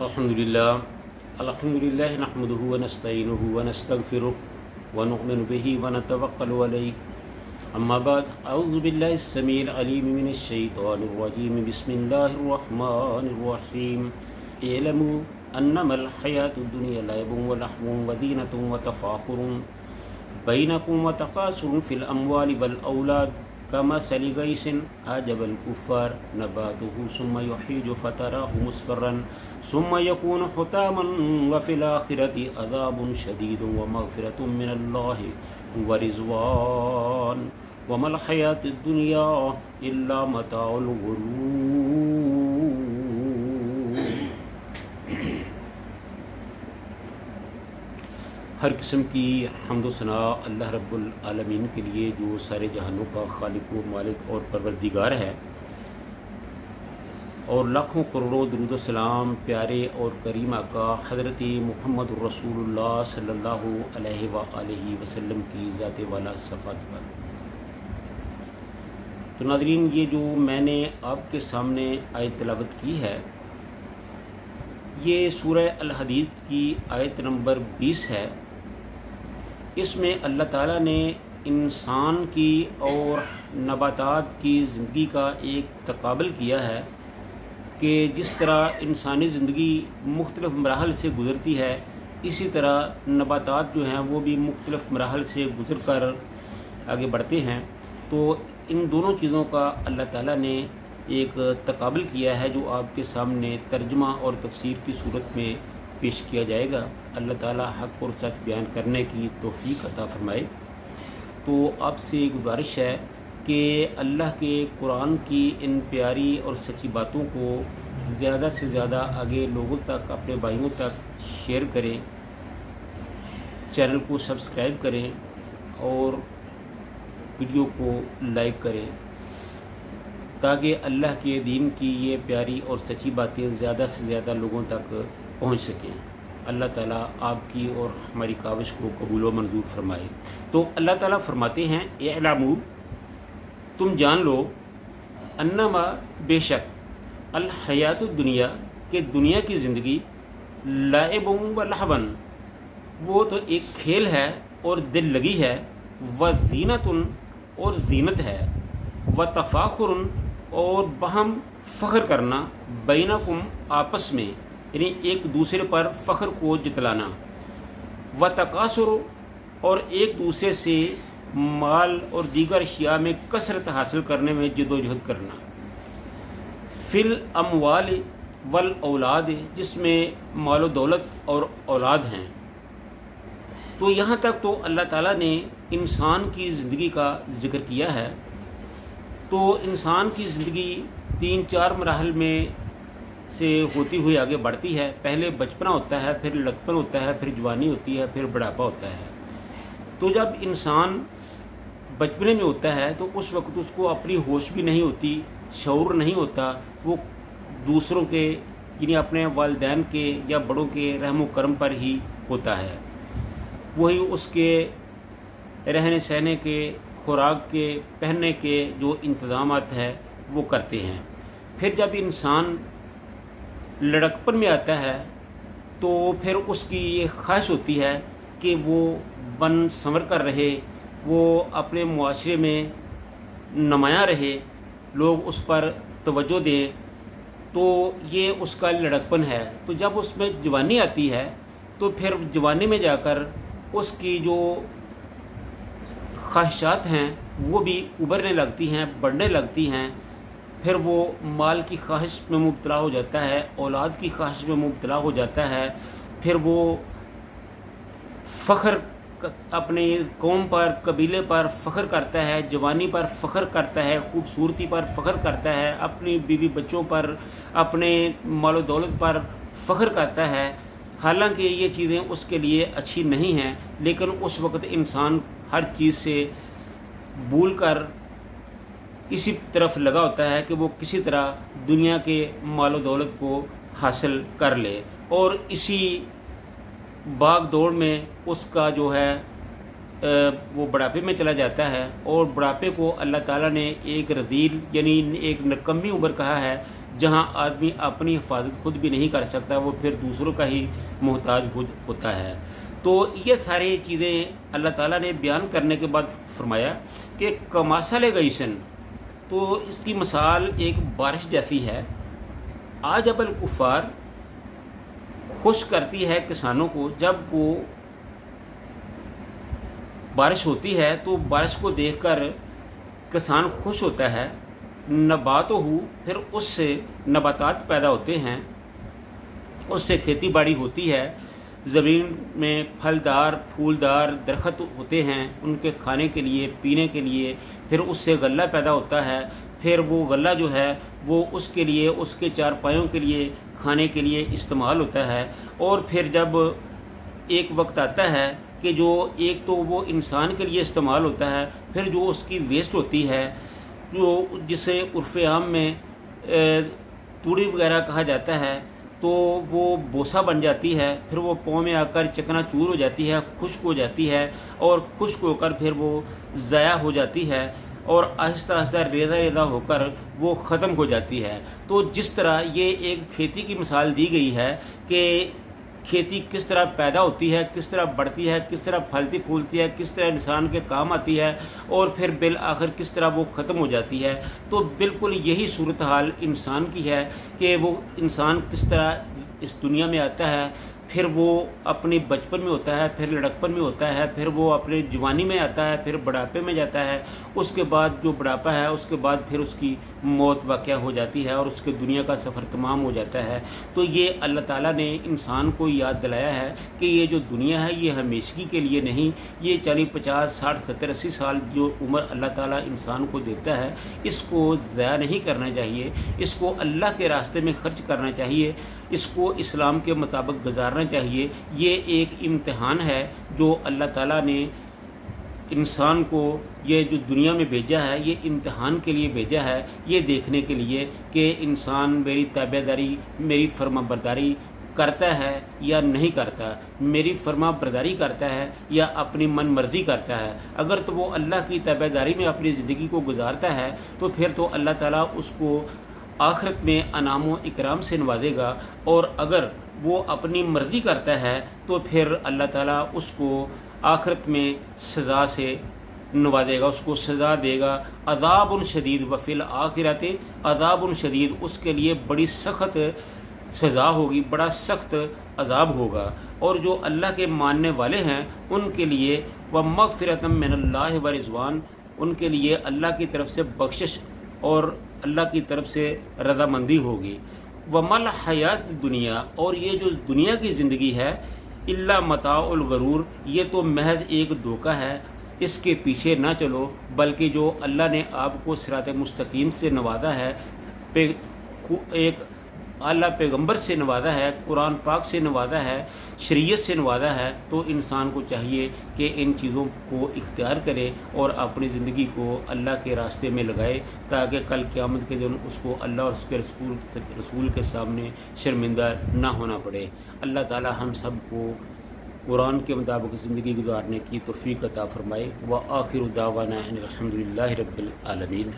الحمدللہ نحمدہ ونستعینہ ونستغفرہ ونؤمن بہ ونتوکل علیہ اما بعد اعوذ باللہ السمیع العلیم من الشیطان الرجیم بسم اللہ الرحمن الرحیم اعلموا انما الحیاۃ الدنیا لعب ولہو وزینۃ وتفاخر بینکم وتکاثر فی الاموال والاولاد كمثل غيث أعجب الكفار نباته ثم يحيج فتراه مصفرا ثم يكون حطاما وفي الآخرة عذاب شديد ومغفرة من الله ورضوان وما الحياة الدنيا إلا متاع الغرور۔ ہر قسم کی حمد و ثنا اللہ رب العالمین کے لیے جو سارے جہانوں کا خالق و مالک اور پروردگار ہے، اور لاکھوں کروڑوں درود و سلام پیارے اور کریم آقا حضرت محمد رسول اللہ صلی اللہ علیہ وآلہ وسلم کی ذات والا صفات پر۔ تو ناظرین، یہ جو میں نے آپ کے سامنے آیت تلاوت کی ہے، یہ سورہ الحدید کی آیت نمبر 20 ہے۔ اس میں اللہ تعالیٰ نے انسان کی اور نباتات کی زندگی کا ایک تقابل کیا ہے کہ جس طرح انسانی زندگی مختلف مراحل سے گزرتی ہے، اسی طرح نباتات جو ہیں وہ بھی مختلف مراحل سے گزر کر آگے بڑھتے ہیں۔ تو ان دونوں چیزوں کا اللہ تعالیٰ نے ایک تقابل کیا ہے جو آپ کے سامنے ترجمہ اور تفسیر کی صورت میں پیش کیا جائے گا۔ اللہ تعالیٰ حق اور سچ بیان کرنے کی توفیق عطا فرمائے۔ تو آپ سے گزارش ہے کہ اللہ کے قرآن کی ان پیاری اور سچی باتوں کو زیادہ سے زیادہ آگے لوگوں تک، اپنے بھائیوں تک شیئر کریں، چینل کو سبسکرائب کریں اور ویڈیو کو لائک کریں، تاکہ اللہ کے دین کی یہ پیاری اور سچی باتیں زیادہ سے زیادہ لوگوں تک پہنچ سکیں۔ اللہ تعالیٰ آپ کی اور ہماری کاوش کو قبول و منظور فرمائے۔ تو اللہ تعالیٰ فرماتے ہیں، اعلموا، تم جان لو، انما، بے شک، الحیات الدنیا، کہ دنیا کی زندگی، لعب و لہو، وہ تو ایک کھیل ہے اور دل لگی ہے، وزینۃ، اور زینت ہے، وتفاخر، اور باہم فخر کرنا، بینکم، آپس میں، یعنی ایک دوسرے پر فخر کو جتلانا، وتکاثر، اور ایک دوسرے سے مال اور دیگر اشیاء میں کثرت حاصل کرنے میں جد و جہد کرنا، فی الاموال والاولاد، جس میں مال و دولت اور اولاد ہیں۔ تو یہاں تک تو اللہ تعالیٰ نے انسان کی زندگی کا ذکر کیا ہے۔ تو انسان کی زندگی 3-4 مراحل میں سے ہوتی ہوئی آگے بڑھتی ہے۔ پہلے بچپنا ہوتا ہے، پھر لڑکپن ہوتا ہے، پھر جوانی ہوتی ہے، پھر بڑھاپا ہوتا ہے۔ تو جب انسان بچپنے میں ہوتا ہے تو اس وقت اس کو اپنی ہوش بھی نہیں ہوتی، شعور نہیں ہوتا، وہ دوسروں کے، یعنی اپنے والدین کے یا بڑوں کے رحم و کرم پر ہی ہوتا ہے۔ وہی اس کے رہنے سہنے کے، خوراک کے، پہننے کے جو انتظامات ہیں وہ کرتے ہیں۔ پھر جب انسان لڑکپن میں آتا ہے تو پھر اس کی یہ خواہش ہوتی ہے کہ وہ بن سنور کر رہے، وہ اپنے معاشرے میں نمایاں رہے، لوگ اس پر توجہ دیں۔ تو یہ اس کا لڑکپن ہے۔ تو جب اس میں جوانی آتی ہے تو پھر جوانی میں جا کر اس کی جو خواہشات ہیں وہ بھی ابھرنے لگتی ہیں، بڑھنے لگتی ہیں۔ پھر وہ مال کی خواہش میں مبتلا ہو جاتا ہے، اولاد کی خواہش میں مبتلا ہو جاتا ہے، پھر وہ فخر اپنے قوم پر، قبیلے پر فخر کرتا ہے، جوانی پر فخر کرتا ہے، خوبصورتی پر فخر کرتا ہے، اپنی بیوی بچوں پر، اپنے مال و دولت پر فخر کرتا ہے۔ حالانکہ یہ چیزیں اس کے لیے اچھی نہیں ہیں، لیکن اس وقت انسان ہر چیز سے بھول کر اسی طرف لگا ہوتا ہے کہ وہ کسی طرح دنیا کے مال و دولت کو حاصل کر لے، اور اسی بھاگ دوڑ میں اس کا جو ہے وہ بڑھاپے میں چلا جاتا ہے۔ اور بڑھاپے کو اللہ تعالیٰ نے ایک رذیل، یعنی ایک نکمی عمر کہا ہے، جہاں آدمی اپنی حفاظت خود بھی نہیں کر سکتا وہ پھر دوسروں کا ہی محتاج ہوتا ہے۔ تو یہ ساری چیزیں اللہ تعالیٰ نے بیان کرنے کے بعد فرمایا کہ کماسل غیثن، تو اس کی مثال ایک بارش جیسی ہے۔ عجب الکفار، خوش کرتی ہے کسانوں کو، جب وہ بارش ہوتی ہے تو بارش کو دیکھ کر کسان خوش ہوتا ہے۔ نبات ہو، پھر اس سے نباتات پیدا ہوتے ہیں، اس سے کھیتی باڑی ہوتی ہے، زمین میں پھلدار پھولدار درخت ہوتے ہیں ان کے کھانے کے لیے پینے کے لیے، پھر اس سے غلہ پیدا ہوتا ہے، پھر وہ غلہ جو ہے وہ اس کے لیے اس کے چارپائیوں کے لیے کھانے کے لیے استعمال ہوتا ہے۔ اور پھر جب ایک وقت آتا ہے کہ جو ایک تو وہ انسان کے لیے استعمال ہوتا ہے، پھر جو اس کی ویسٹ ہوتی ہے جو جسے عرف عام میں توڑی وغیرہ کہا جاتا ہے، تو وہ بوسا بن جاتی ہے، پھر وہ پاؤں میں آ کر چکنا چور ہو جاتی ہے، خشک ہو جاتی ہے، اور خشک ہو کر پھر وہ ضائع ہو جاتی ہے، اور آہستہ آہستہ ریزہ ریزہ ہو کر وہ ختم ہو جاتی ہے۔ تو جس طرح یہ ایک کھیتی کی مثال دی گئی ہے کہ کھیتی کس طرح پیدا ہوتی ہے، کس طرح بڑھتی ہے، کس طرح پھلتی پھولتی ہے، کس طرح انسان کے کام آتی ہے، اور پھر بالآخر کس طرح وہ ختم ہو جاتی ہے، تو بالکل یہی صورتحال انسان کی ہے کہ وہ انسان کس طرح اس دنیا میں آتا ہے، پھر وہ اپنی بچپن میں ہوتا ہے، پھر لڑکپن میں ہوتا ہے، پھر وہ اپنے جوانی میں آتا ہے، پھر بڑھاپے میں جاتا ہے، اس کے بعد جو بڑھاپا ہے اس کے بعد پھر اس کی موت واقع ہو جاتی ہے اور اس کے دنیا کا سفر تمام ہو جاتا ہے۔ تو یہ اللہ تعالیٰ نے انسان کو یاد دلایا ہے کہ یہ جو دنیا ہے یہ ہمیشگی کے لیے نہیں، یہ 40 50 60 70 80 سال جو عمر اللہ تعالیٰ انسان کو دیتا ہے اس کو ضائع نہیں کرنا چاہیے، اس کو اللہ کے راستے میں خرچ کرنا چاہیے، اس کو اسلام کے مطابق گزارنا چاہیے۔ یہ ایک امتحان ہے جو اللہ تعالیٰ نے انسان کو یہ جو دنیا میں بھیجا ہے، یہ امتحان کے لیے بھیجا ہے، یہ دیکھنے کے لیے کہ انسان میری تابع داری میری فرما برداری کرتا ہے یا نہیں کرتا، میری فرما برداری کرتا ہے یا اپنی من مرضی کرتا ہے۔ اگر تو وہ اللہ کی تابع داری میں اپنی زندگی کو گزارتا ہے تو پھر تو اللہ تعالیٰ اس کو آخرت میں انعام و اکرام سے نوازے گا، اور اگر وہ اپنی مرضی کرتا ہے تو پھر اللہ تعالیٰ اس کو آخرت میں سزا سے نوازے گا، اس کو سزا دے گا۔ عذاب شدید وفی الآخرۃ عذاب شدید، اس کے لیے بڑی سخت سزا ہوگی، بڑا سخت عذاب ہوگا۔ اور جو اللہ کے ماننے والے ہیں ان کے لیے ومغفرۃ من اللہ ورضوان، ان کے لیے اللہ کی طرف سے بخشش اور اللہ کی طرف سے رضامندی ہوگی۔ ومل حیات دنیا، اور یہ جو دنیا کی زندگی ہے الا متاع الغرور، یہ تو محض ایک دھوکہ ہے، اس کے پیچھے نہ چلو، بلکہ جو اللہ نے آپ کو صراط مستقیم سے نوازا ہے، ایک اللہ پیغمبر سے نوازا ہے، قرآن پاک سے نوازا ہے، شریعت سے نوازا ہے، تو انسان کو چاہیے کہ ان چیزوں کو اختیار کرے اور اپنی زندگی کو اللہ کے راستے میں لگائے، تاکہ کل قیامت کے دن اس کو اللہ اور اس کے رسول کے سامنے شرمندہ نہ ہونا پڑے۔ اللہ تعالی ہم سب کو قرآن کے مطابق زندگی گزارنے کی توفیق عطا فرمائے۔ وآخر دعوانا ان الحمد للہ رب العالمین۔